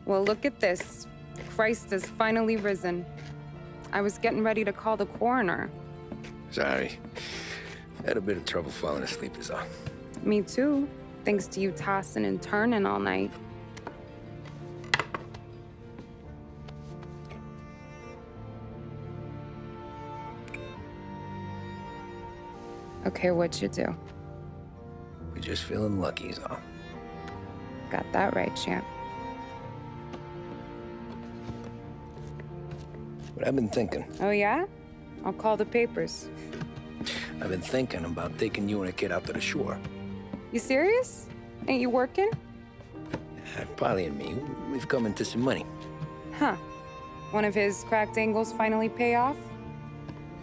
Well, look at this. Christ has finally risen. I was getting ready to call the coroner. Sorry. Had a bit of trouble falling asleep is all. Me too, thanks to you tossing and turning all night. Okay, what'd you do? We're just feeling lucky is all. Got that right, champ. But I've been thinking. Oh, yeah? I'll call the papers. I've been thinking about taking you and a kid out to the shore. You serious? Ain't you working? Polly and me, we've come into some money. Huh. One of his cracked angles finally pay off?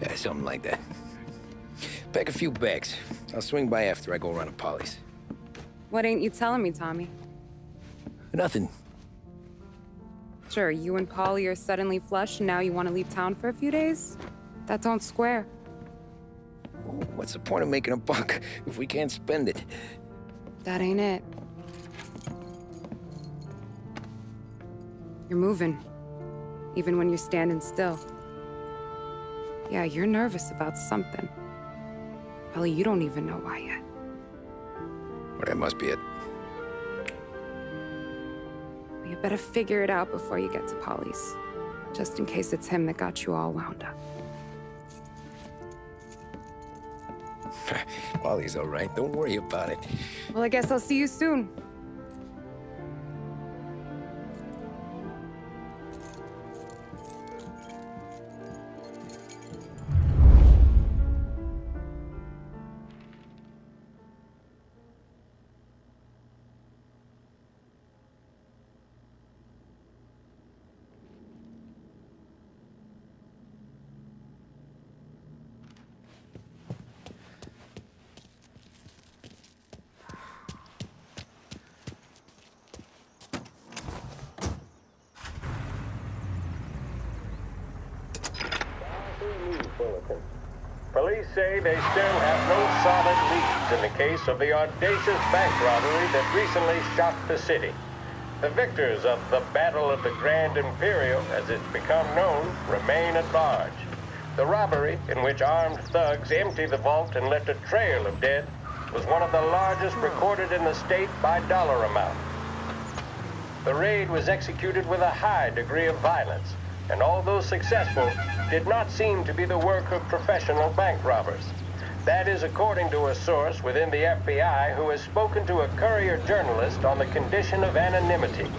Yeah, something like that. Pack a few bags. I'll swing by after I go around to Polly's. What ain't you telling me, Tommy? Nothing. Sure, you and Polly are suddenly flush and now you want to leave town for a few days? That don't square. What's the point of making a buck if we can't spend it? That ain't it. You're moving, even when you're standing still. Yeah, you're nervous about something. Probably you don't even know why yet. Well, that must be it. You better figure it out before you get to Polly's, just in case it's him that got you all wound up. Polly's all right. Don't worry about it. Well, I guess I'll see you soon. Police say they still have no solid leads in the case of the audacious bank robbery that recently shocked the city. The victors of the Battle of the Grand Imperial, as it's become known, remain at large. The robbery, in which armed thugs emptied the vault and left a trail of dead, was one of the largest recorded in the state by dollar amount. The raid was executed with a high degree of violence, and although successful, did not seem to be the work of professional bank robbers. That is according to a source within the FBI who has spoken to a Courier journalist on the condition of anonymity.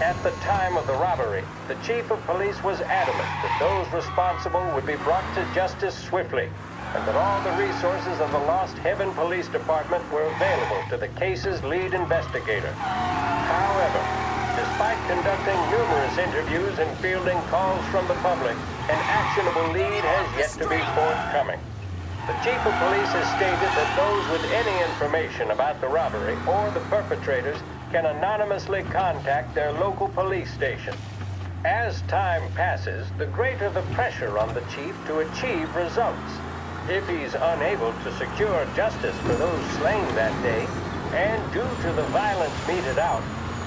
At the time of the robbery, the chief of police was adamant that those responsible would be brought to justice swiftly, and that all the resources of the Lost Heaven Police Department were available to the case's lead investigator. However, despite conducting numerous interviews and fielding calls from the public, an actionable lead has yet to be forthcoming. The chief of police has stated that those with any information about the robbery or the perpetrators can anonymously contact their local police station. As time passes, the greater the pressure on the chief to achieve results. If he's unable to secure justice for those slain that day, and due to the violence meted out,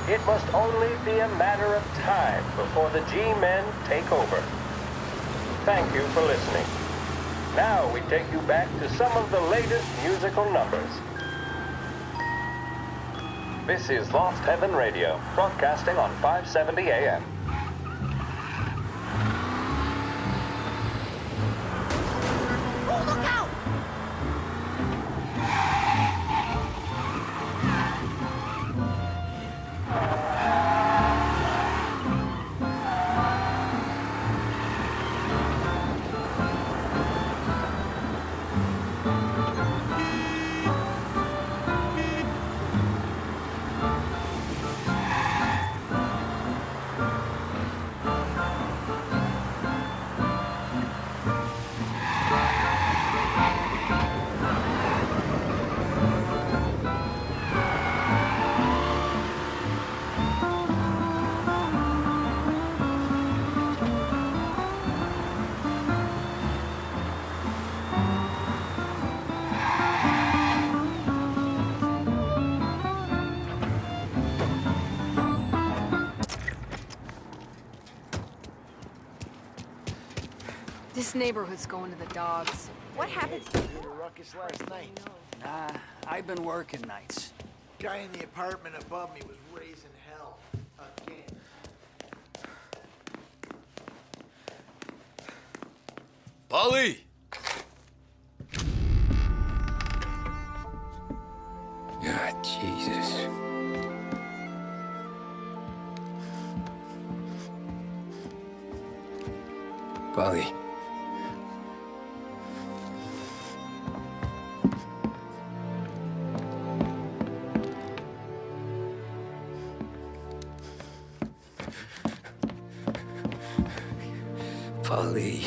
it must only be a matter of time before the G-men take over. Thank you for listening. Now we take you back to some of the latest musical numbers. This is Lost Heaven Radio, broadcasting on 570 AM. Oh, look out! This neighborhood's going to the dogs. What happened? A ruckus last night. Nah, I've been working nights. Guy in the apartment above me was raising hell again. Polly! Ah, Jesus. Polly. Polly.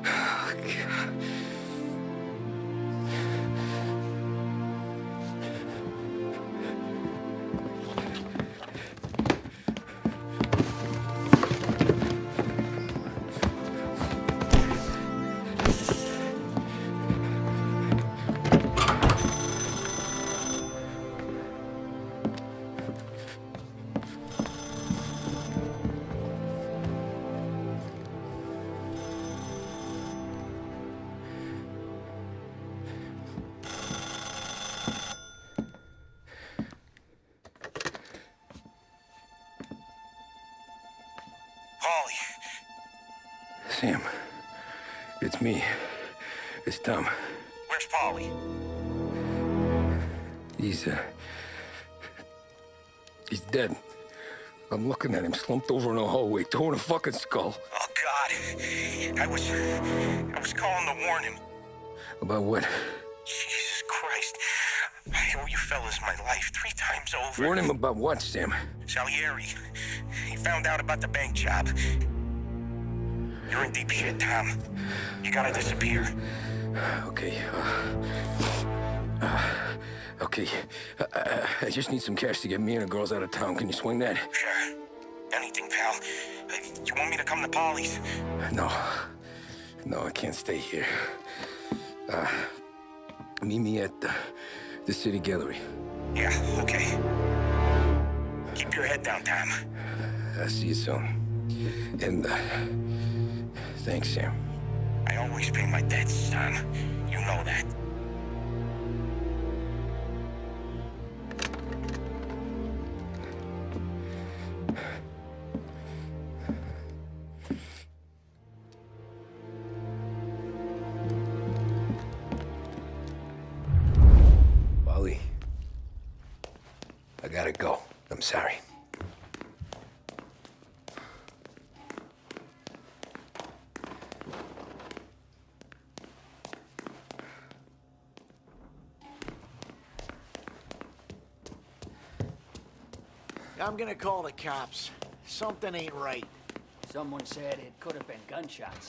Oh, God. Polly. Sam, it's me. It's Tom. Where's Polly? He's dead. I'm looking at him slumped over in a hallway, torn a fucking skull. Oh, God. I was calling to warn him. About what? Jesus Christ. I owe you fellas my life 3 times over. Warn him about what, Sam? Salieri. He found out about the bank job. You're in deep shit, Tom. You gotta disappear. Okay. Okay. I just need some cash to get me and the girls out of town. Can you swing that? Sure. Anything, pal. You want me to come to Polly's? No. No, I can't stay here. Meet me at the city gallery. Yeah, okay. Keep your head down, Tom. I'll see you soon. And, thanks, Sam. I always pay my debts, Tom. You know that. Polly. I gotta go. I'm sorry. I'm gonna call the cops. Something ain't right. Someone said it could have been gunshots.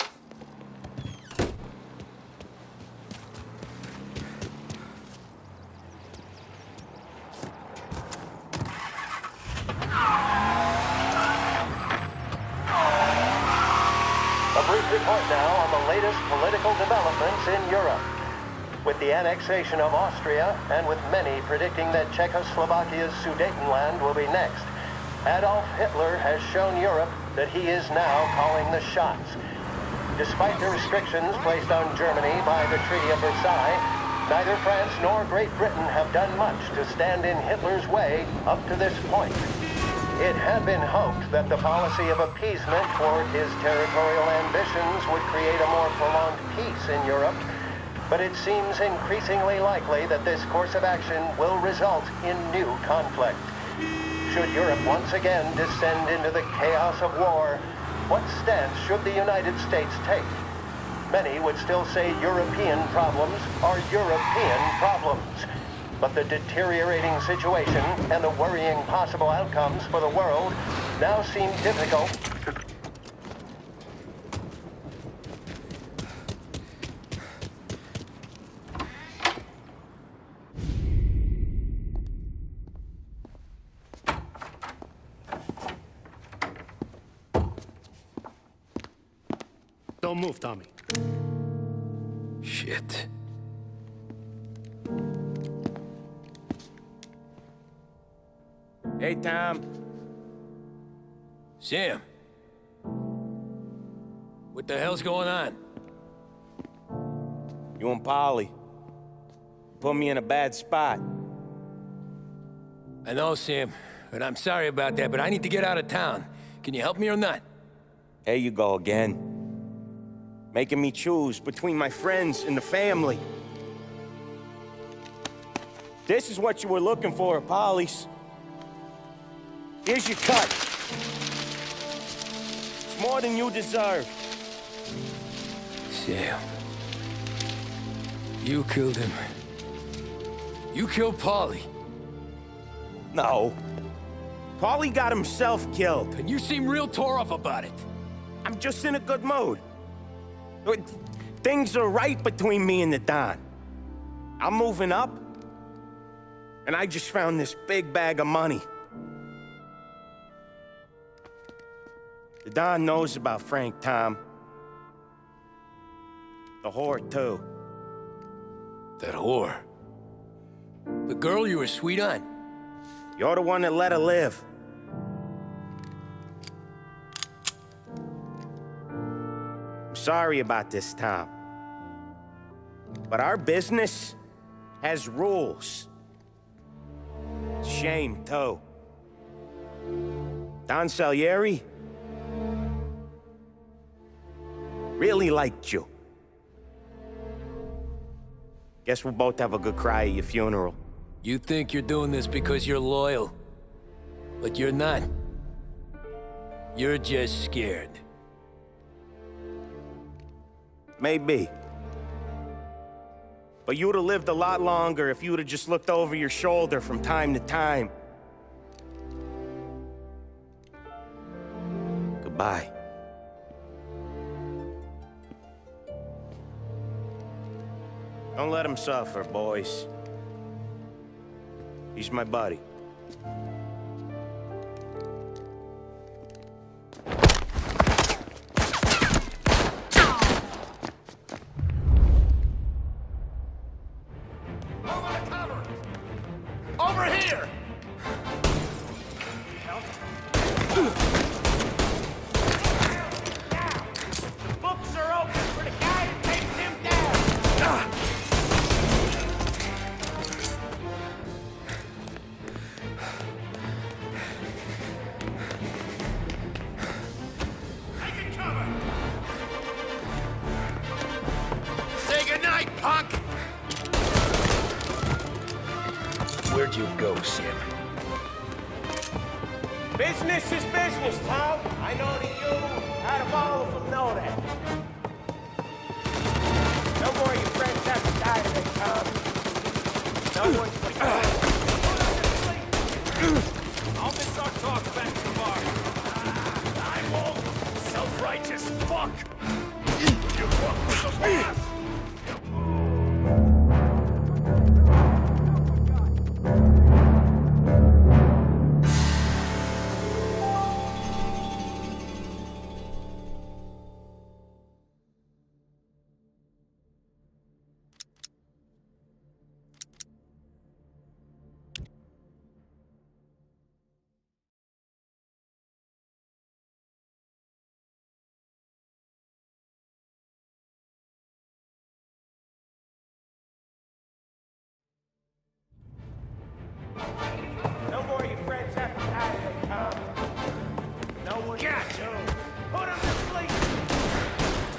A brief report now on the latest political developments in Europe. With the annexation of Austria, and with many predicting that Czechoslovakia's Sudetenland will be next, Adolf Hitler has shown Europe that he is now calling the shots. Despite the restrictions placed on Germany by the Treaty of Versailles, neither France nor Great Britain have done much to stand in Hitler's way up to this point. It had been hoped that the policy of appeasement toward his territorial ambitions would create a more prolonged peace in Europe, but it seems increasingly likely that this course of action will result in new conflict. Should Europe once again descend into the chaos of war, what stance should the United States take? Many would still say European problems are European problems. But the deteriorating situation and the worrying possible outcomes for the world now seem difficult. Don't move, Tommy. Shit. Hey, Tom. Sam. What the hell's going on? You and Polly put me in a bad spot. I know, Sam, and I'm sorry about that, but I need to get out of town. Can you help me or not? There you go again. Making me choose between my friends and the family. This is what you were looking for at Polly's. Here's your cut. It's more than you deserve. Sam. You killed him. You killed Polly. No. Polly got himself killed. And you seem real tore up about it. I'm just in a good mood. Things are right between me and the Don. I'm moving up, and I just found this big bag of money. The Don knows about Frank, Tom. The whore, too. That whore? The girl you were sweet on? You're the one that let her live. I'm sorry about this, Tom. But our business has rules. Shame, too. Don Salieri really liked you. Guess we'll both have a good cry at your funeral. You think you're doing this because you're loyal, but you're not. You're just scared. Maybe. But you'd have lived a lot longer if you'd have just looked over your shoulder from time to time. Goodbye. Don't let him suffer, boys. He's my buddy. Over here! Books are open for the guy that takes him down. Taking cover! Say goodnight, punk! Where'd you go, Sam? Business is business, Tom. I know that you, out of all of them, know that. No more of your friends have to die today, Tom. No one's forgotten. I'll miss our talks back to the bar. I won't. Self-righteous fuck. You fuck with the boss. No more of your friends have to die today, Tom. No one Catch you. him. Put him to sleep.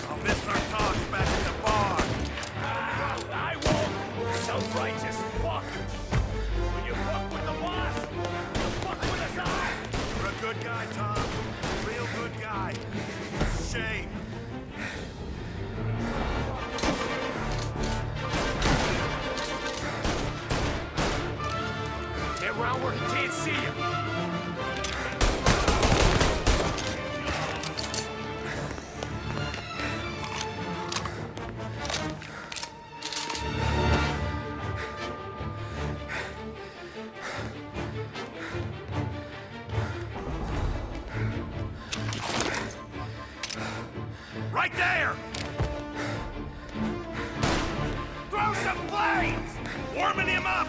I'll miss our talks back at the bar. I won't. Self-righteous fuck. When you fuck with the boss, you fuck with us all. You're a good guy, Tom. Real good guy. Shame. Get around where he can't see you. Right there! Throw some flames! Warming him up!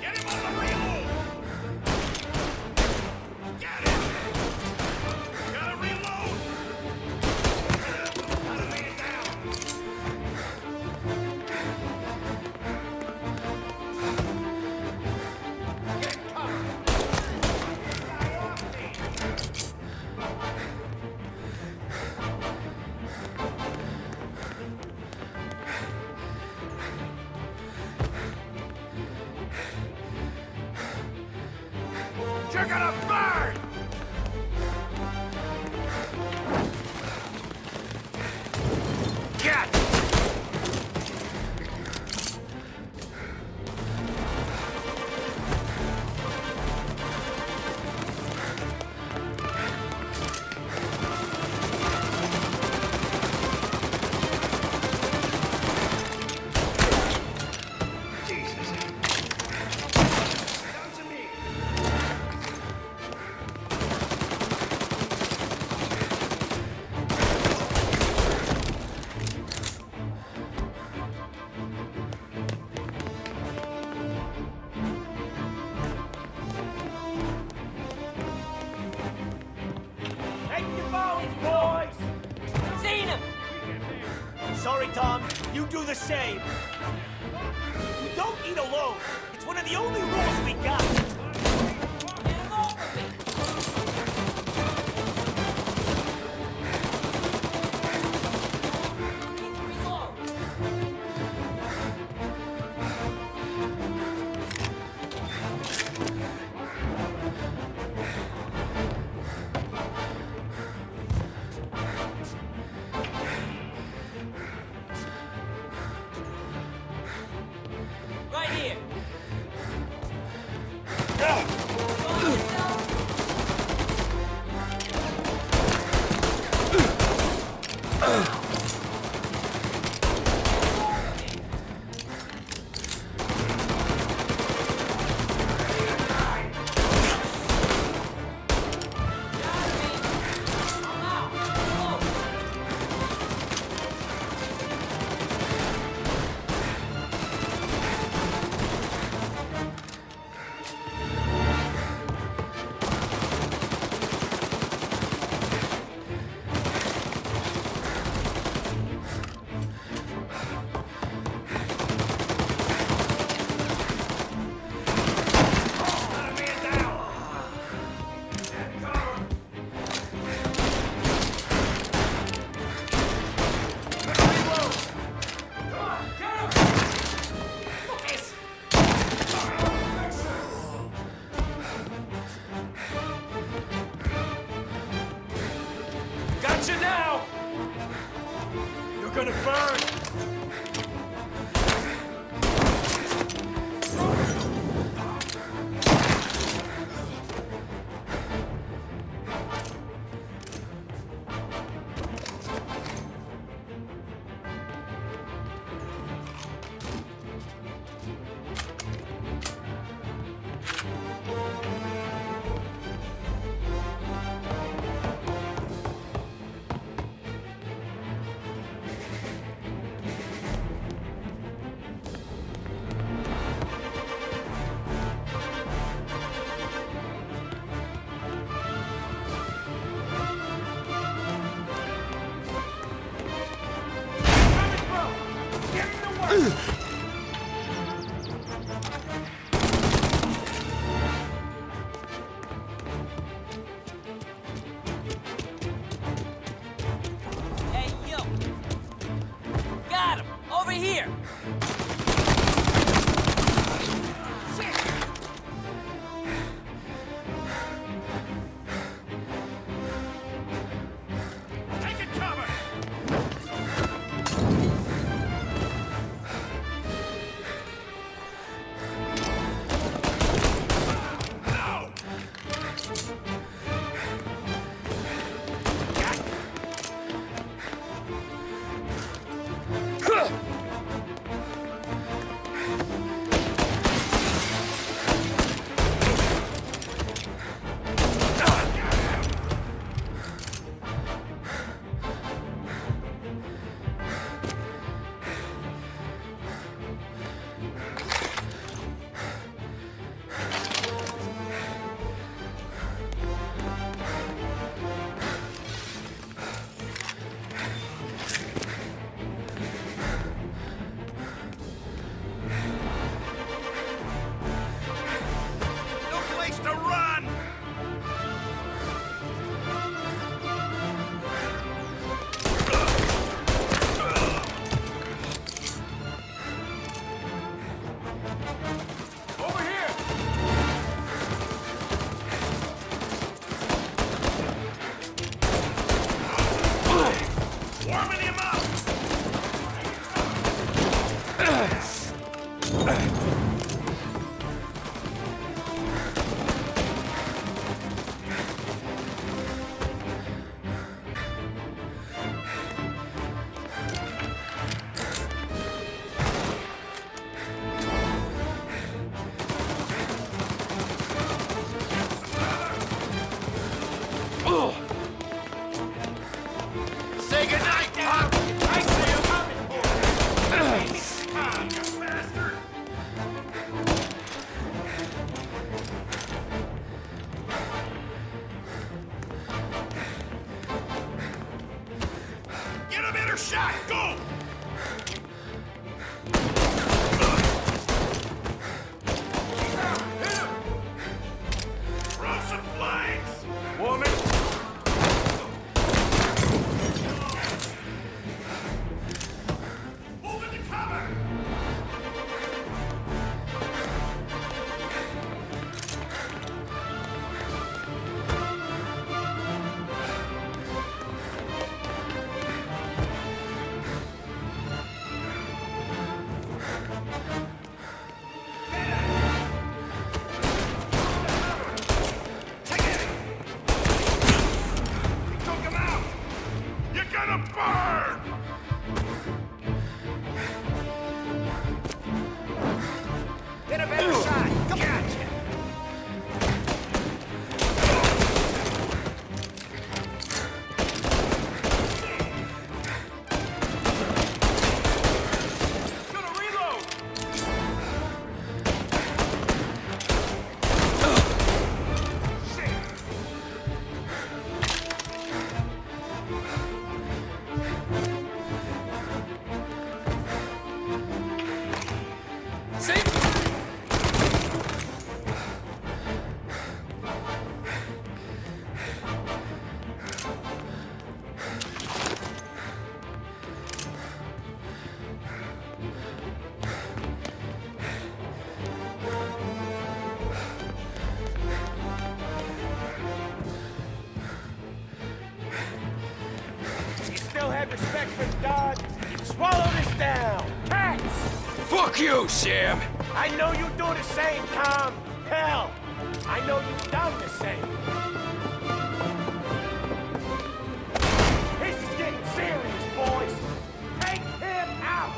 Get him on the reel! You're gonna burn! Get! Sorry, Tom. You do the same. You don't eat alone. It's one of the only rules we got. shot! Go! Throw some flames! Woman! Move into cover! Respect for God, swallow this down. Cats! Fuck you, Sam! I know you do the same, Tom. Hell, I know you done the same. This is getting serious, boys. Take him out!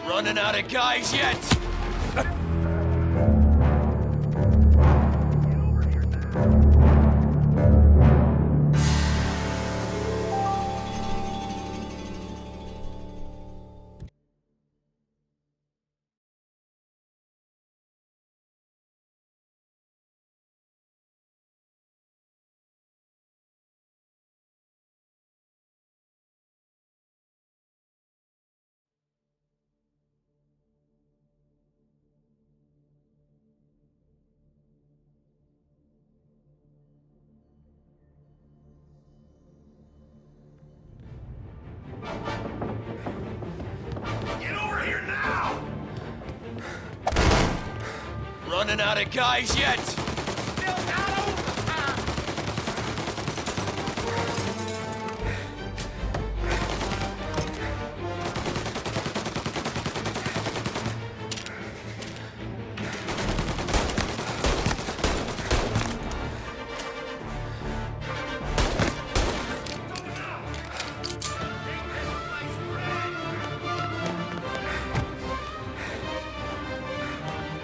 Running out of guys yet? Get over here now! Running out of guys yet? Still not over, Tom.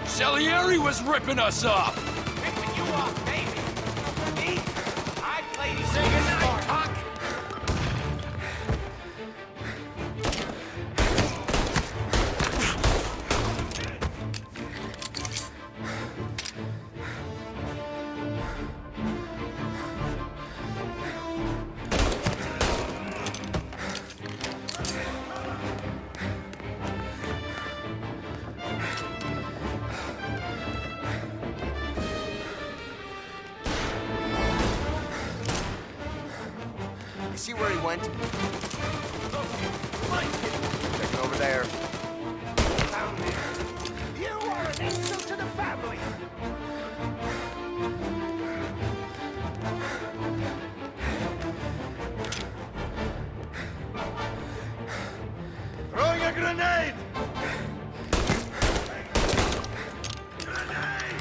Salieri was ripping us off! Ripping you off, baby. Me? I play singing smart, Huck. See where he went? Check it over there. Down there. You are an insult to the family. Throwing a grenade! Grenade!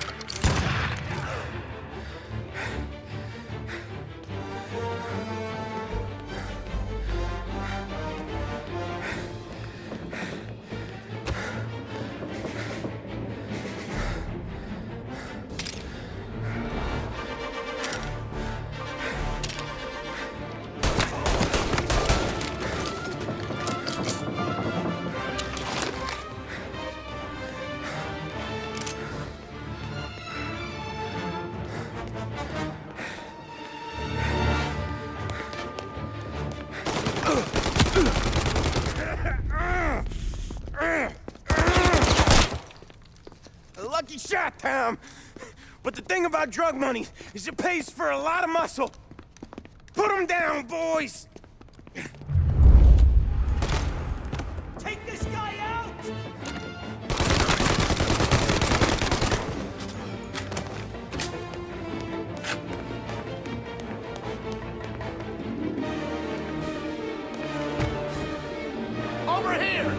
town. But the thing about drug money is it pays for a lot of muscle. Put them down, boys! Take this guy out! Over here!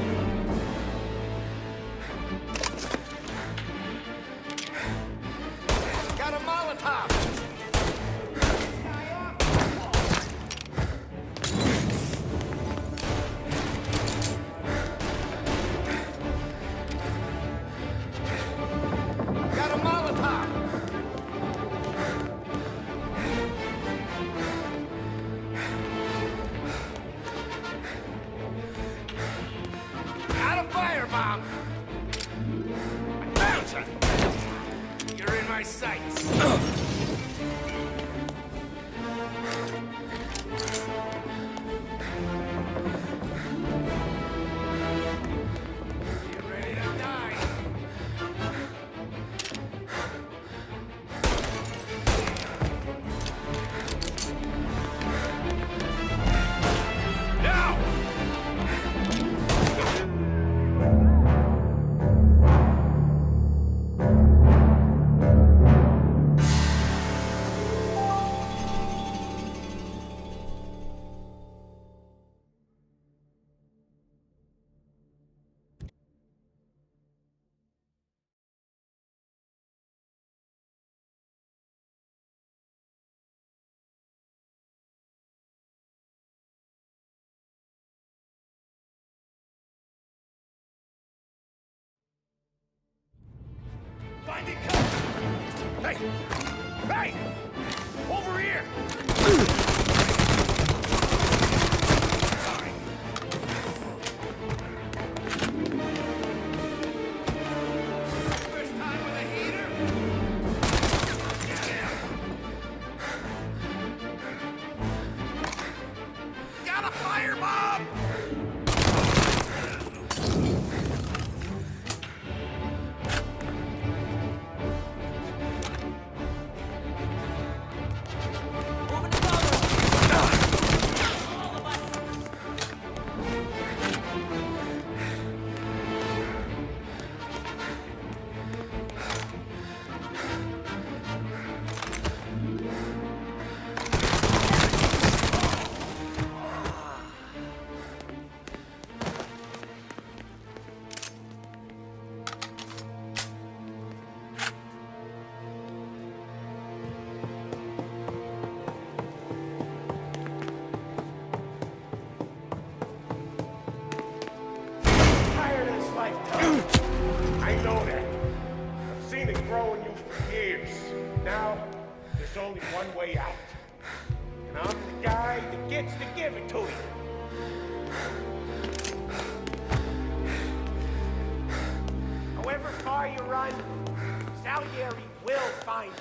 Got a Molotov! Got a Molotov! Got a firebomb! I found you! You're in my sights. You ready to die? Now! Find it, cut! Hey! Hey! Over here! Sorry. First time with a heater? Get him! Got a firebomb! Tired of this life, Tom. I know that. I've seen it grow in you for years. Now, there's only one way out. And I'm the guy that gets to give it to you. However far you run, Salieri will find you.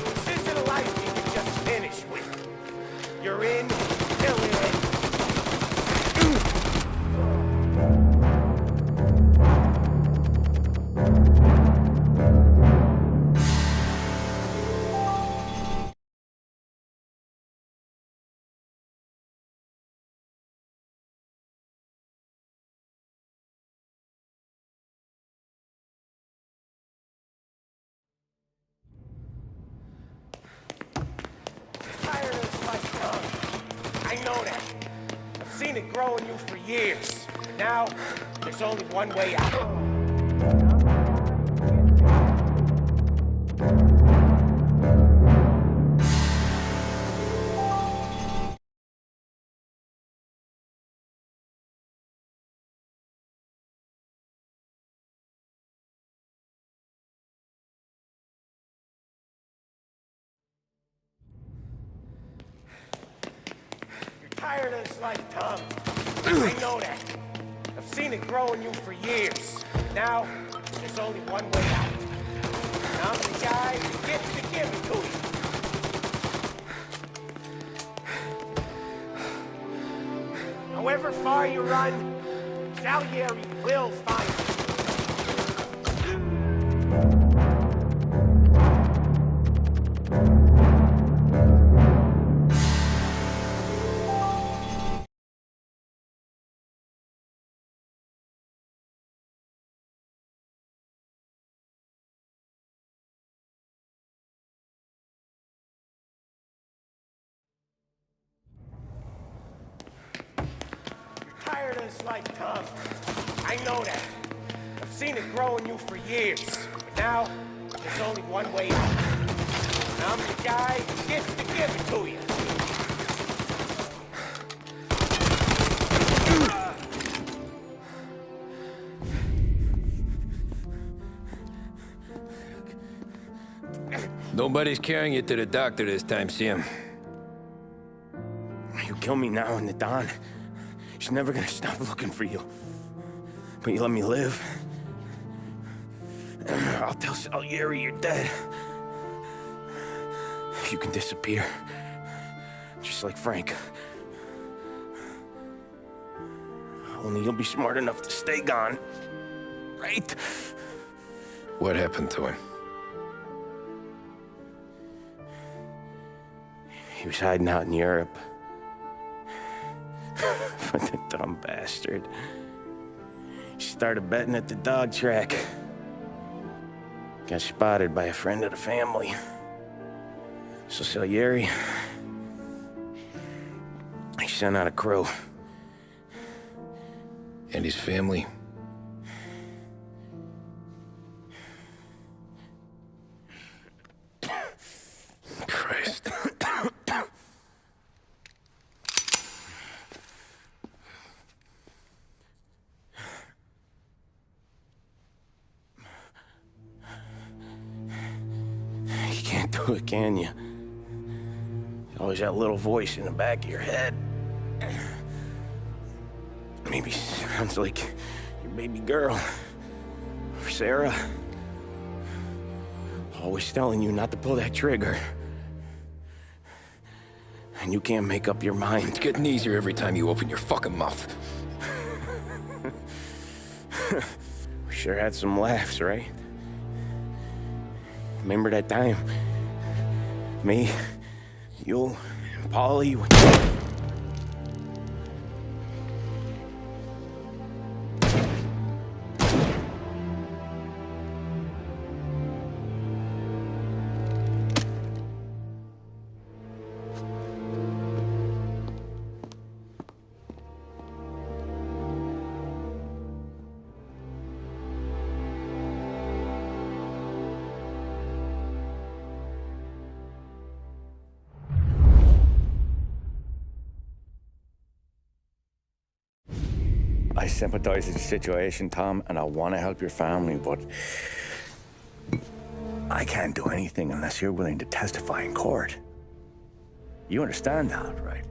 This isn't a life you can just finish with. You're in till it ends. Tired of this life, Tom. I know that. I've seen it grow in you for years. Now, there's only one way out. Tired of this life, Tom. I know that. I've seen it grow in you for years. Now, there's only one way out. And I'm the guy who gets to give it to you. however far you run, Salieri will find you. Tired of this life, Tom. I know that. I've seen it grow in you for years. But now, there's only one way out. And I'm the guy who gets to give it to you. Nobody's carrying you to the doctor this time, Sam. You kill me now in the dawn. She's never gonna stop looking for you. But you let me live. I'll tell Salieri you're dead. You can disappear. Just like Frank. Only you'll be smart enough to stay gone. Right? What happened to him? He was hiding out in Europe. But the dumb bastard. He started betting at the dog track. Got spotted by a friend of the family. So Salieri, he sent out a crew. And his family? Christ. You can't do it, can you? Always that little voice in the back of your head. Maybe sounds like your baby girl. Or Sarah. Always telling you not to pull that trigger. And you can't make up your mind. It's getting easier every time you open your fucking mouth. We sure had some laughs, right? Remember that time? Me, you, and Polly. I sympathize with the situation, Tom, and I want to help your family, but I can't do anything unless you're willing to testify in court. You understand that, right?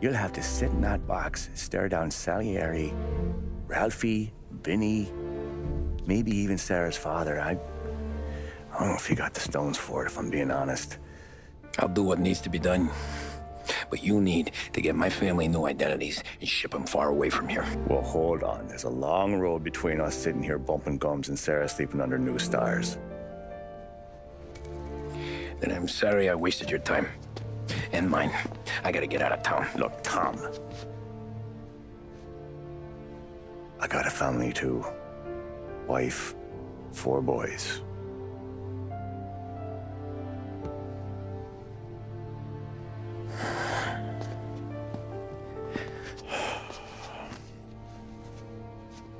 You'll have to sit in that box, stare down Salieri, Ralphie, Vinny, maybe even Sarah's father. I don't know if you got the stones for it, if I'm being honest. I'll do what needs to be done. But you need to get my family new identities and ship them far away from here. Well, hold on. There's a long road between us sitting here bumping gums and Sarah sleeping under new stars. Then I'm sorry I wasted your time. And mine. I gotta get out of town. Look, Tom. I got a family too. Wife, 4 boys.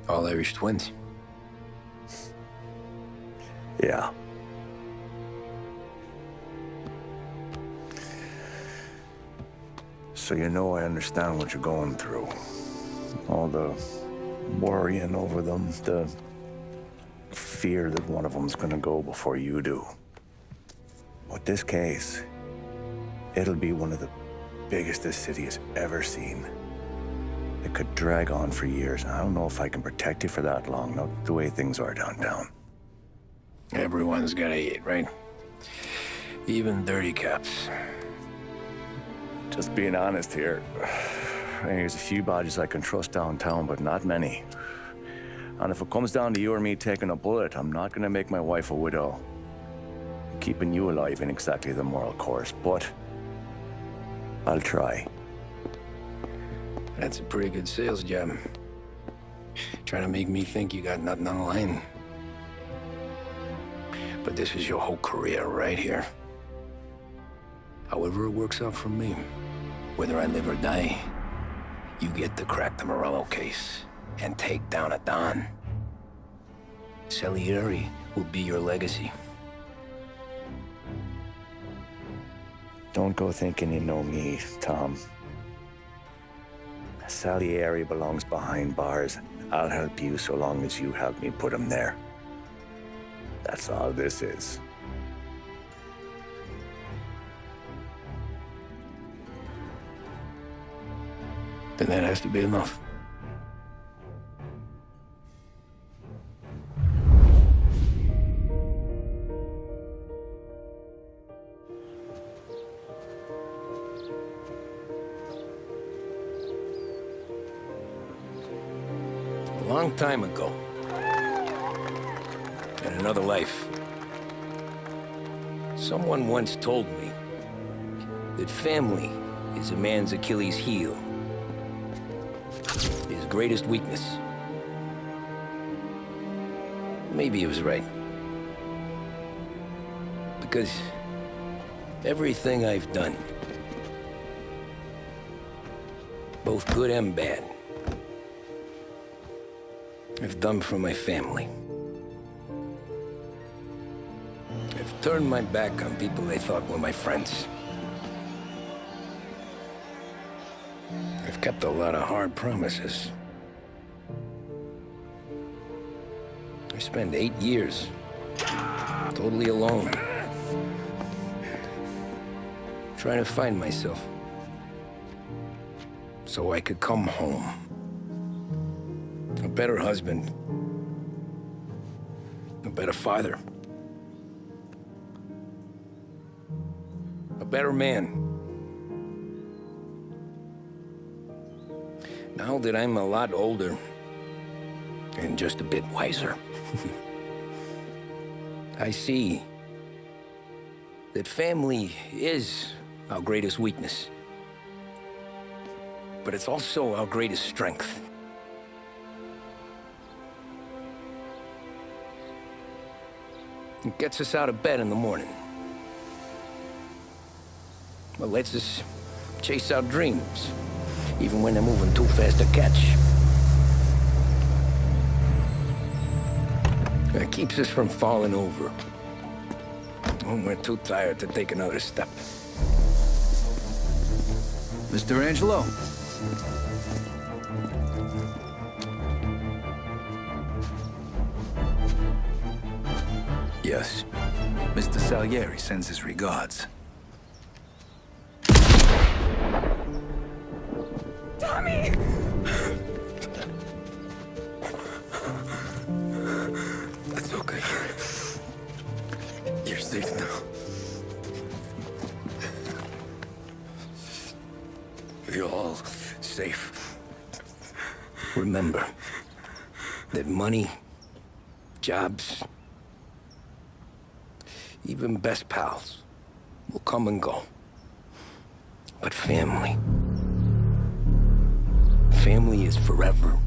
All Irish twins. Yeah. So you know I understand what you're going through. All the worrying over them, the fear that one of them's gonna go before you do. But this case, it'll be one of the biggest this city has ever seen. It could drag on for years. I don't know if I can protect you for that long, not the way things are downtown. Everyone's gotta eat, right? Even dirty cops. Just being honest here, There's a few bodies I can trust downtown, but not many. And if it comes down to you or me taking a bullet, I'm not gonna make my wife a widow. Keeping you alive ain't exactly the moral course, but I'll try. That's a pretty good sales job. Trying to make me think you got nothing on the line. But this is your whole career right here. However it works out for me, whether I live or die, you get to crack the Morello case and take down a Don. Salieri will be your legacy. Don't go thinking you know me, Tom. Salieri belongs behind bars. I'll help you so long as you help me put him there. That's all this is. Then that has to be enough. A long time ago, in another life, someone once told me that family is a man's Achilles heel, his greatest weakness. Maybe he was right. Because everything I've done, both good and bad, I've done for my family. I've turned my back on people they thought were my friends. I've kept a lot of hard promises. I spent 8 years totally alone, trying to find myself so I could come home. A better husband, a better father, a better man. Now that I'm a lot older and just a bit wiser, I see that family is our greatest weakness, but it's also our greatest strength. It gets us out of bed in the morning. It lets us chase our dreams, even when they're moving too fast to catch. It keeps us from falling over when we're too tired to take another step. Mr. Angelo. Yes. Mr. Salieri sends his regards. Tommy! That's okay. You're safe now. You're all safe. Remember that money, jobs, even best pals will come and go. But family is forever.